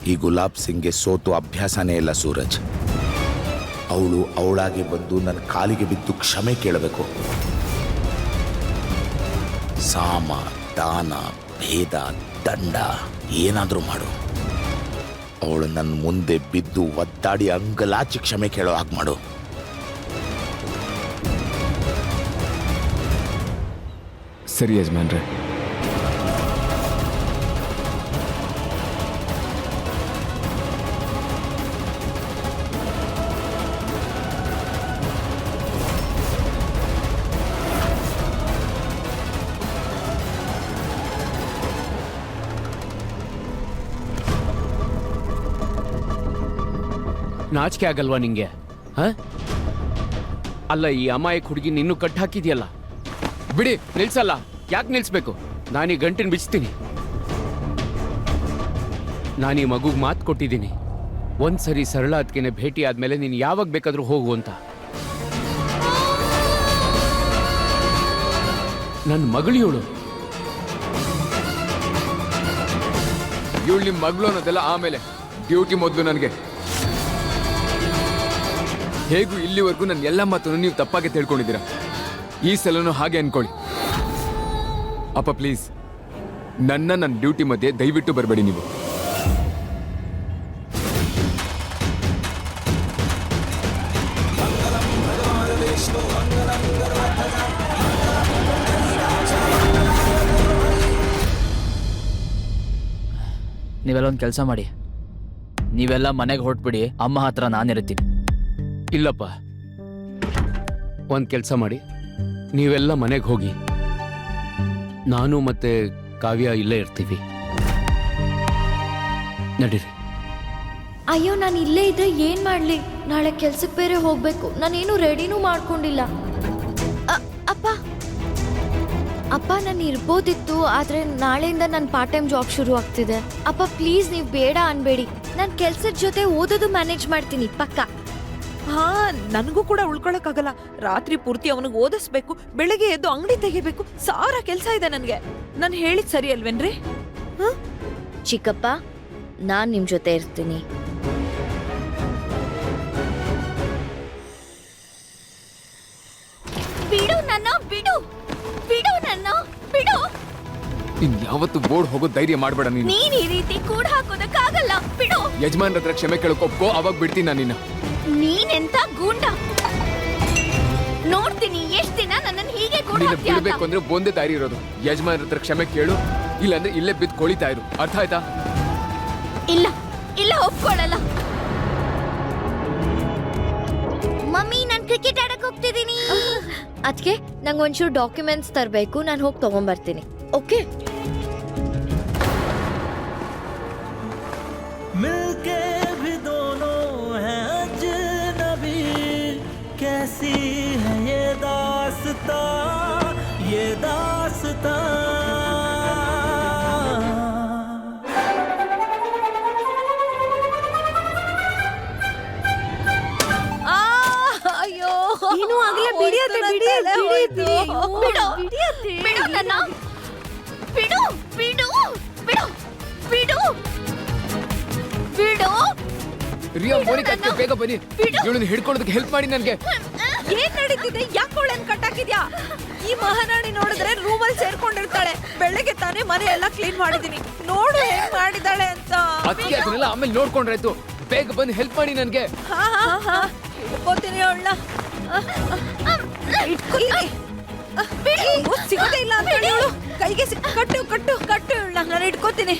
ಈ ಗುಲಾಬ್ ಸಿಂಗ್ಗೆ ಸೋತು ಅಭ್ಯಾಸನೇ ಇಲ್ಲ ಸೂರಜ್. ಅವಳು ಅವಳಾಗಿ ಬಂದು ನನ್ನ ಕಾಲಿಗೆ ಬಿದ್ದು ಕ್ಷಮೆ ಕೇಳಬೇಕು. ಸಾಮ ದಾನ ಭೇದ ದಂಡ ಏನಾದರೂ ಮಾಡು, ಅವಳು ನನ್ನ ಮುಂದೆ ಬಿದ್ದು ಒದ್ದಾಡಿ ಅಂಗಲಾಚಿ ಕ್ಷಮೆ ಕೇಳೋ ಹಾಗೆ ಮಾಡು. ಸರಿ ಯಜಮಾನ್ರೆ. ನಾಚಿಕೆ ಆಗಲ್ವಾ ನಿಂಗೆ? ಅಲ್ಲ, ಈ ಅಮಾಯಕ ಹುಡುಗಿ ನಿನ್ನೂ ಕಟ್ ಹಾಕಿದ್ಯಲ್ಲ, ಬಿಡಿ, ನಿಲ್ಸಲ್ಲ. ಯಾಕೆ ನಿಲ್ಸ್ಬೇಕು? ನಾನೀ ಗಂಟಿನ ಬಿಚ್ತೀನಿ. ನಾನೀ ಮಗುಗ್ ಮಾತು ಕೊಟ್ಟಿದ್ದೀನಿ, ಒಂದ್ಸರಿ ಸರಳ ಅದಕ್ಕೆ ಭೇಟಿ ಆದ್ಮೇಲೆ ನೀನು ಯಾವಾಗ ಬೇಕಾದ್ರೂ ಹೋಗು ಅಂತ. ನನ್ನ ಮಗಳಿವಳು. ಇವಳು ನಿಮ್ಮ ಮಗಳು ಅನ್ನೋದೆಲ್ಲ ಆಮೇಲೆ, ಡ್ಯೂಟಿ ಮೊದಲು ನನಗೆ. ಹೇಗೂ ಇಲ್ಲಿವರೆಗೂ ನನ್ನ ಎಲ್ಲ ಮಾತನ್ನು ನೀವು ತಪ್ಪಾಗಿ ತಿಳ್ಕೊಂಡಿದ್ದೀರಾ. ಈ ಸಲನೂ ಹಾಗೆ ಅನ್ಕೊಳ್ಳಿ. ಅಪ್ಪ ಪ್ಲೀಸ್, ನನ್ನ ಡ್ಯೂಟಿ ಮಧ್ಯೆ ದಯವಿಟ್ಟು ಬರಬೇಡಿ ನೀವು. ನೀವೆಲ್ಲ ಒಂದು ಕೆಲಸ ಮಾಡಿ, ನೀವೆಲ್ಲ ಮನೆಗೆ ಹೊರಟ್ಬಿಡಿ. ಅಮ್ಮ ಹತ್ರ ನಾನಿರ್ತೀನಿ. ಇಲ್ಲಪ್ಪ, ಒಂದು ಕೆಲಸ ಮಾಡಿ, ನೀವೆಲ್ಲ ಮನೆಗೆ ಹೋಗಿ, ನಾನು ಮತ್ತೆ ಕಾವ್ಯ ಇಲ್ಲೇ ಇರ್ತೀವಿ. ನಡೀರಿ. ಅಯ್ಯೋ, ನಾನು ಇಲ್ಲೇ ಇದ್ರೆ ಏನ್ ಮಾಡ್ಲಿ? ನಾಳೆ ಕೆಲ್ಸಕ್ಕೆ ಬೇರೆ ಹೋಗ್ಬೇಕು. ನಾನೇನು ರೆಡಿನೂ ಮಾಡ್ಕೊಂಡಿಲ್ಲ. ಅಪ್ಪ ಅಪ್ಪ, ನಾನು ಇರ್ಬೋದಿತ್ತು, ಆದ್ರೆ ನಾಳೆಯಿಂದ ನನ್ನ ಪಾರ್ಟ್ ಟೈಮ್ ಜಾಬ್ ಶುರು ಆಗ್ತಿದೆ. ಅಪ್ಪ ಪ್ಲೀಸ್, ನೀವು ಬೇಡ ಅನ್ಬೇಡಿ. ನಾನು ಕೆಲ್ಸದ ಜೊತೆ ಓದೋದು ಮ್ಯಾನೇಜ್ ಮಾಡ್ತೀನಿ ಪಕ್ಕ. ಹಾ, ನನಗೂ ಕೂಡ ಉಳ್ಕೊಳಕ್ಕಾಗಲ್ಲ. ರಾತ್ರಿ ಪೂರ್ತಿ ಅವನಿಗೆ ಓದಿಸ್ಬೇಕು, ಬೆಳಗ್ಗೆ ಎದ್ದು ಅಂಗಡಿ ತೆಗಿಬೇಕು, ಸಾರ ಕೆಲಸ ಇದೆ ನನಗೆ. ನಾನು ಹೇಳಿದ್ ಸರಿ ಅಲ್ವೇನ್ರಿ? ಚಿಕ್ಕಪ್ಪ, ನಾನ್ ನಿಮ್ ಜೊತೆ ಇರ್ತೀನಿ. ಬಿಡು ನನ್ನ, ಬಿಡು ಬಿಡು ನನ್ನ, ಬಿಡು. ಇನ್ಯಾವತ್ತು ಬೋರ್ಡ್ ಹೋಗೋ ಧೈರ್ಯ ಮಾಡಬೇಡ ನೀನು. ನೀನ್ ಈ ರೀತಿ ಕೂಡ ಹಾಕೋದಕ್ಕಾಗಲ್ಲ, ಬಿಡು. ಯಜಮಾನ್ರ ಹತ್ರ ಕ್ಷಮೆ ಕೇಳಕೊಪ್ಕೋ, ಅವಾಗ ಬಿಡ್ತೀನಿ ನಾನು ನಿನ್ನ. ನೀನೆಂತ ಗೂಂಡ? ನೋಡ್ತೀನಿ ಎಷ್ಟ್ ದಿನ ನನ್ನನ್ನು ಹೀಗೆ ಕೂಡ ಬಿಡ್ಬೇಕು ಅಂದ್ರೆ ಒಂದೇ ದಾರಿ ಇರೋದು. ಯಜಮಾನ್ರ ಹತ್ರ ಕ್ಷಮೆ ಕೇಳು, ಇಲ್ಲಾಂದ್ರೆ ಇಲ್ಲೇ ಬಿದ್ದು ಕೊಳಿತಾ ಇರು. ಅರ್ಥ ಆಯ್ತಾ? ಇಲ್ಲ ಇಲ್ಲ, ಒಪ್ಕೊಳ್ಳಲ್ಲ. ಮಮ್ಮಿ, ನಾನ್ ಕ್ರಿಕೆಟ್ ಆಡಕ್ ಹೋಗ್ತಿದ್ದೀನಿ. ಅದಕ್ಕೆ ನಂಗೆ ಒಂಚೂರು ಡಾಕ್ಯುಮೆಂಟ್ಸ್ ತರಬೇಕು, ನಾನು ಹೋಗಿ ತಗೊಂಡ್ಬರ್ತೀನಿ. ಓಕೆ? मिलके भी दोनों हैं अजनबी, कैसी है ये दास्तां, ये दास्तां. ಅಯ್ಯೋ, ಏನೂ ಆಗಿಲ್ಲ, ಬಿಡಿಯತ್ತೆ, ಬಿಡು ಬಿಡು ನನ್ನ, ಬಿಡು ಬಿಡು ಬಿಡು ಬಿಡು ಬಿಡು. ರಿಯಾ, ಮೋನಿಕಾ, ಬೇಗ ಬನ್ನಿ. ಇವಳನ್ನ ಹಿಡ್ಕೊಳ್ಳೋದಕ್ಕೆ ಹೆಲ್ಪ್ ಮಾಡಿ ನನಗೆ. ಏನ್ ನಡೀತಿದೆ? ಯಾಕೆ ಅವಳನ್ನ ಕಟ್ಟಾಕಿದ್ಯಾ? ಈ ಮಹಾರಾಣಿ ನೋಡಿದ್ರೆ ರೂಮಲ್ಲಿ ಸೇರ್ಕೊಂಡಿರ್ತಾಳೆ. ಬೆಳಗ್ಗೆ ತಾನೇ ಮನೆ ಎಲ್ಲ ಕ್ಲೀನ್ ಮಾಡಿದೀನಿ, ನೋಡು ಹೆಂಗ್ ಮಾಡಿದಾಳೆ ಅಂತ. ಅದಕ್ಕೆ ಅದನ್ನೆಲ್ಲ ಆಮೇಲೆ ನೋಡ್ಕೊಂಡ್ರಾಯ್ತು. ಬೇಗ ಬಂದು ಹೆಲ್ಪ್ ಮಾಡಿ ನನಗೆ. ಹಾ ಹಾ ಹಾ, ಹಿಡ್ಕೋತೀನಿ ಅವಳನ್ನ, ಇಟ್ಕೋತೀನಿ. ಸಿಗೋದೇ ಇಲ್ಲ ಅಂತ ಹೇಳಿ ಇವಳು ಕೈಗೆ ಕಟ್ಟು ಕಟ್ಟು ಕಟ್ಟು ಇವಳನ್ನ, ನಾನು ಇಟ್ಕೋತೀನಿ.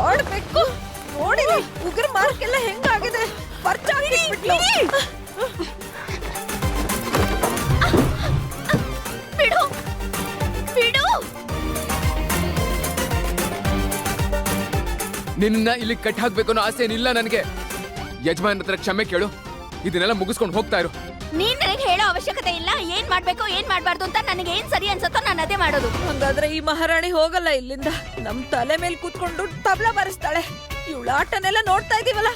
ಆಡ್ಬೇಕು ನೋಡಿರಿ, ಉಗ್ರ ಮಾರ್ಕೆಲ್ಲ ಹೆಂಗಾಗಿದೆ. ಪರ್ಚಾಗಿಟ್ಬಿಟ್ಲು. ಬಿಡು ಬಿಡು. ನಿನ್ನ ಇಲ್ಲಿ ಕಟ್ ಹಾಕ್ಬೇಕು ಅನ್ನೋ ಆಸೆ ಏನಿಲ್ಲ ನನಗೆ. ಯಜಮಾನ್ ಹತ್ರ ಕ್ಷಮೆ ಕೇಳು, ಇದನ್ನೆಲ್ಲ ಮುಗಿಸ್ಕೊಂಡು ಹೋಗ್ತಾ ಇರು. ನೀನ್ ನನಗೆ ಹೇಳೋ ಅವಶ್ಯಕತೆ ಇಲ್ಲ. ಏನ್ ಮಾಡ್ಬೇಕು ಏನ್ ಮಾಡ್ಬಾರ್ದು ಅಂತ ನನಗೆ ಏನ್ ಸರಿ ಅನ್ಸತ್ತೋ ನಾನು ಅದೇ ಮಾಡೋದು. ಹಂಗಾದ್ರೆ ಈ ಮಹಾರಾಣಿ ಹೋಗಲ್ಲ ಇಲ್ಲಿಂದ. ನಮ್ ತಲೆ ಮೇಲೆ ಕೂತ್ಕೊಂಡು ತಬ್ಲಾ ಬಾರಿಸ್ತಾಳೆ. ಇವಳ ಆಟನೆಲ್ಲ ನೋಡ್ತಾ ಇದೀವಲ್ಲ,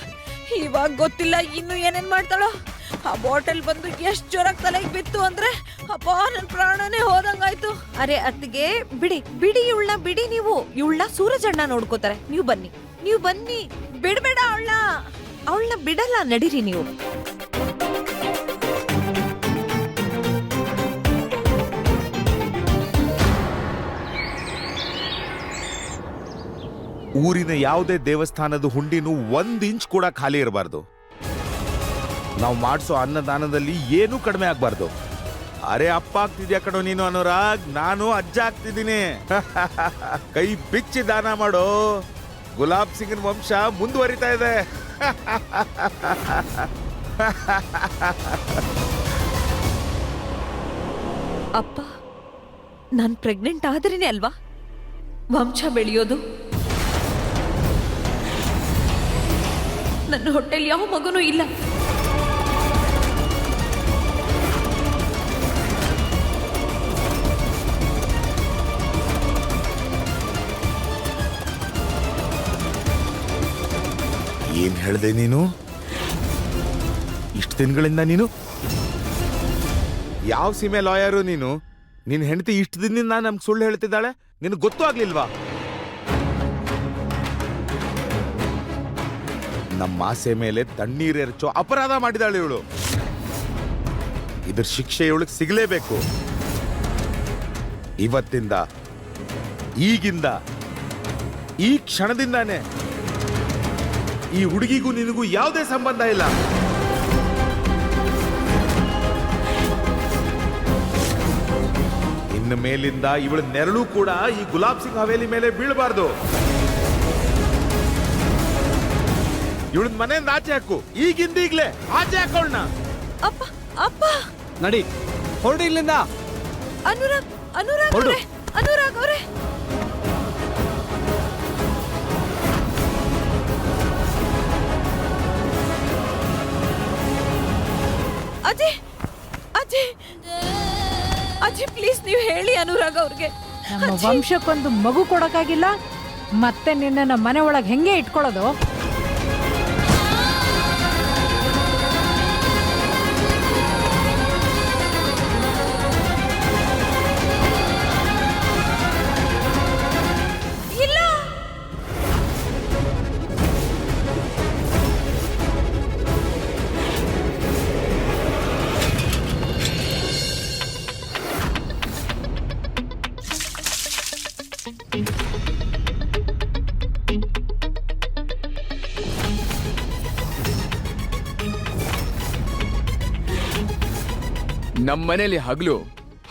ಇವಾಗ ಗೊತ್ತಿಲ್ಲ ಇನ್ನು ಏನೇನ್ ಮಾಡ್ತಾಳೋ. ಆ ಬಾಟಲ್ ಬಂದು ಎಷ್ಟ್ ಜೋರಾಗಿ ತಲೆಗೆ ಬಿತ್ತು ಅಂದ್ರೆ ಅಪ್ಪ, ನನ್ ಪ್ರಾಣನೇ ಹೋದಂಗಾಯ್ತು. ಅರೆ ಅತ್ತಿಗೆ ಬಿಡಿ ಬಿಡಿ ಇವಳನ್ನ ಬಿಡಿ, ನೀವು ಇವಳನ್ನ ಸೂರಜಣ್ಣ ನೋಡ್ಕೋತಾರೆ. ನೀವು ಬನ್ನಿ ಬಿಡ್ಬೇಡ ಅವಳನ್ನ ಬಿಡಲ್ಲ, ನಡೀರಿ ನೀವು. ಊರಿನ ಯಾವುದೇ ದೇವಸ್ಥಾನದ ಹುಂಡಿನೂ 1 ಇಂಚ್ ಕೂಡ ಖಾಲಿ ಇರಬಾರ್ದು. ನಾವು ಮಾಡಿಸೋ ಅನ್ನದಾನದಲ್ಲಿ ಏನೂ ಕಡಿಮೆ ಆಗ್ಬಾರ್ದು. ಅರೆ ಅಪ್ಪ ಆಗ್ತಿದ್ಯಾ ಕಣೋ ನೀನು ಅನುರಾಗ್, ನಾನು ಅಜ್ಜ ಆಗ್ತಿದ್ದೀನಿ. ಕೈ ಬಿಚ್ಚಿ ದಾನ ಮಾಡೋ, ಗುಲಾಬ್ ಸಿಂಗ್ನ ವಂಶ ಮುಂದುವರಿತಾ ಇದೆ. ಅಪ್ಪ, ನಾನ್ ಪ್ರೆಗ್ನೆಂಟ್ ಆದ್ರೇನೆ ಅಲ್ವಾ ವಂಶ ಬೆಳೆಯೋದು? ನನ್ನ ಹೊಟ್ಟೆಲಿ ಯಾವ ಮಗುನೂ ಇಲ್ಲ. ಏನ್ ಹೇಳ್ದೆ ನೀನು? ಇಷ್ಟು ದಿನಗಳಿಂದ ನೀನು ಯಾವ ಸೀಮೆ ಲಾಯರು ನೀನು? ನಿನ್ ಹೆಂಡತಿ ಇಷ್ಟು ದಿನದಿಂದ ನಮ್ಗೆ ಸುಳ್ಳು ಹೇಳ್ತಿದ್ದಾಳೆ, ನಿನಗೆ ಗೊತ್ತೂ ಆಗ್ಲಿಲ್ವಾ? ನಮ್ಮ ಆಸೆ ಮೇಲೆ ತಣ್ಣೀರ್ ಎರಚೋ ಅಪರಾಧ ಮಾಡಿದಾಳೆ ಇವಳು. ಇದ್ರ ಶಿಕ್ಷೆ ಇವಳಿಗೆ ಸಿಗಲೇಬೇಕು. ಇವತ್ತಿಂದ, ಈಗಿಂದ, ಈ ಕ್ಷಣದಿಂದಾನೆ ಈ ಹುಡುಗಿಗೂ ನಿನಗೂ ಯಾವುದೇ ಸಂಬಂಧ ಇಲ್ಲ. ಇನ್ನು ಮೇಲಿಂದ ಇವಳ ನೆರಳು ಕೂಡ ಈ ಗುಲಾಬ್ ಸಿಂಗ್ ಹವೇಲಿ ಮೇಲೆ ಬೀಳಬಾರ್ದು. ಇವಳ ಮನೆಯಿಂದ ಆಚೆ ಹಾಕು, ಈಗಿಂದೀಗ್ಲೇ ಆಚೆ ಹಾಕೋಣ. ಅಪ್ಪ ಅಪ್ಪ ನಡಿ, ಹೊರಡಿ ಇಲ್ಲಿಂದ. ಅನುರಾಗ್ ಅವರೇ ಅಜ್ಜಿ ಪ್ಲೀಸ್ ನೀವು ಹೇಳಿ ಅನುರಾಗ್ ಅವ್ರಿಗೆ. ನಮ್ಮ ವಂಶಕ್ಕೊಂದು ಮಗು ಕೊಡಕ್ಕಾಗಿಲ್ಲ, ಮತ್ತೆ ನಿನ್ನ ಮನೆ ಒಳಗೆ ಹೆಂಗೆ ಇಟ್ಕೊಳ್ಳೋದು? ನಮ್ಮ ಮನೇಲಿ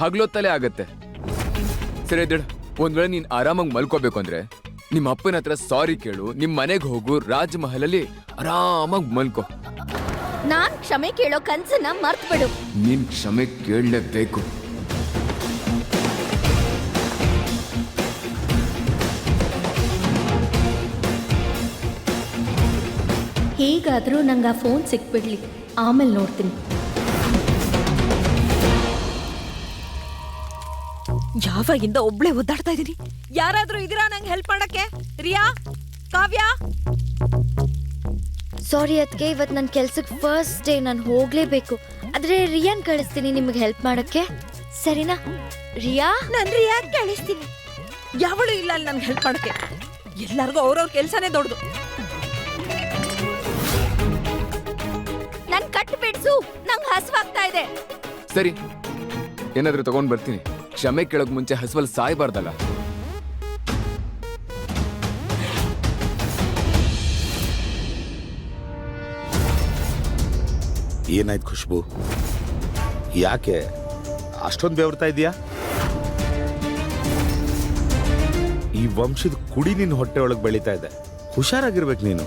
ಹಗ್ಲೊತ್ತಲೇ ಆಗತ್ತೆ. ಸರಿ ಎದ್ದೇಳು. ಒಂದ್ ವೇಳೆ ನೀನ್ ಆರಾಮಾಗಿ ಮಲ್ಕೋಬೇಕು ಅಂದ್ರೆ ನಿಮ್ಮ ಅಪ್ಪನ ಹತ್ರ ಸಾರಿ ಕೇಳು, ನಿಮ್ ಮನೆಗೆ ಹೋಗು, ರಾಜ್ ಮಹಲಲ್ಲಿ ಆರಾಮಾಗಿ ಮಲ್ಕೋ. ನಾನ್ ಕ್ಷಮೆ ಕೇಳೋ ಕನ್ಸನ್ನ ಮರ್ತ್ ಬಿಡು. ನೀನ್ ಕ್ಷಮೆ ಕೇಳಲೇಬೇಕು. ಹೇಗಾದ್ರೂ ನಂಗೆ ಆ ಫೋನ್ ಸಿಕ್ಬಿಡ್ಲಿ, ಆಮೇಲೆ ನೋಡ್ತೀನಿ. ಯಾವಾಗಿಂದ ಒಬ್ಳೆ ಒದ್ದಾಡ್ತಾ ಇದೀನಿ. ಯಾರಾದ್ರೂ ಇದೀರಾ ನಂಗೆ ಹೆಲ್ಪ್ ಮಾಡಕ್ಕೆ? ರಿಯಾ, ಕಾವ್ಯ. ಸಾರಿ ಅದಕ್ಕೆ, ಇವತ್ತು ನನ್ನ ಕೆಲ್ಸಕ್ಕೆ ಫಸ್ಟ್ ಡೇ, ನಾನು ಹೋಗ್ಲೇಬೇಕು. ಆದ್ರೆ ರಿಯಾನ್ ಕಳಿಸ್ತೀನಿ ನಿಮಗೆ ಹೆಲ್ಪ್ ಮಾಡಕ್ಕೆ, ಸರಿನಾ? ನಾನು ರಿಯಾ ಕಳಿಸ್ತೀನಿ. ಯಾವಳು ಇಲ್ಲ ಅಲ್ಲಿ ನನ್ಗೆ ಹೆಲ್ಪ್ ಮಾಡಕ್ಕೆ. ಎಲ್ಲರಿಗೂ ಅವ್ರವ್ರ ಕೆಲ್ಸನೇ ದೊಡ್ಡದು. ನನ್ ಕಟ್ ಬಿಡ್ಸು, ನಂಗೆ ಹಸುವಾಗ್ತಾ ಇದೆ. ಸರಿ, ಏನಾದ್ರೂ ತಗೊಂಡ್ ಬರ್ತೀನಿ. ಕ್ಷಮೆ ಕೇಳೋಕ್ ಮುಂಚೆ ಹಸುವಲ್ಲಿ ಸಾಯ್ಬಾರ್ದಲ್ಲ. ಏನಾಯ್ತು ಖುಷ್ಬು? ಯಾಕೆ ಅಷ್ಟೊಂದು ಬೆವರ್ತಾ ಇದೀಯಾ? ಈ ವಂಶದ ಕುಡಿ ನಿನ್ನ ಹೊಟ್ಟೆ ಒಳಗೆ ಬೆಳೀತಾ ಇದೆ. ಹುಷಾರಾಗಿರ್ಬೇಕು ನೀನು.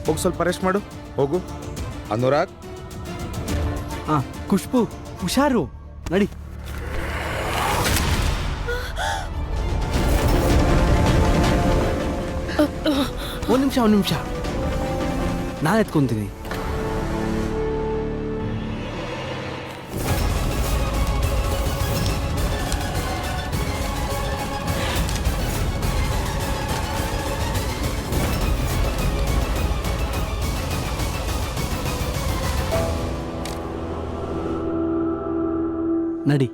ಹೋಗಿ ಸ್ವಲ್ಪ ರೆಸ್ಟ್ ಮಾಡು, ಹೋಗು. ಅನುರಾಗ್, ಖುಷ್ಬು ಹುಷಾರು, ನಡಿ. ಒಂದ್ ನಿಮಿಷ ನಾನು ಎತ್ಕೊಂತೀನಿ. ನಡಿ.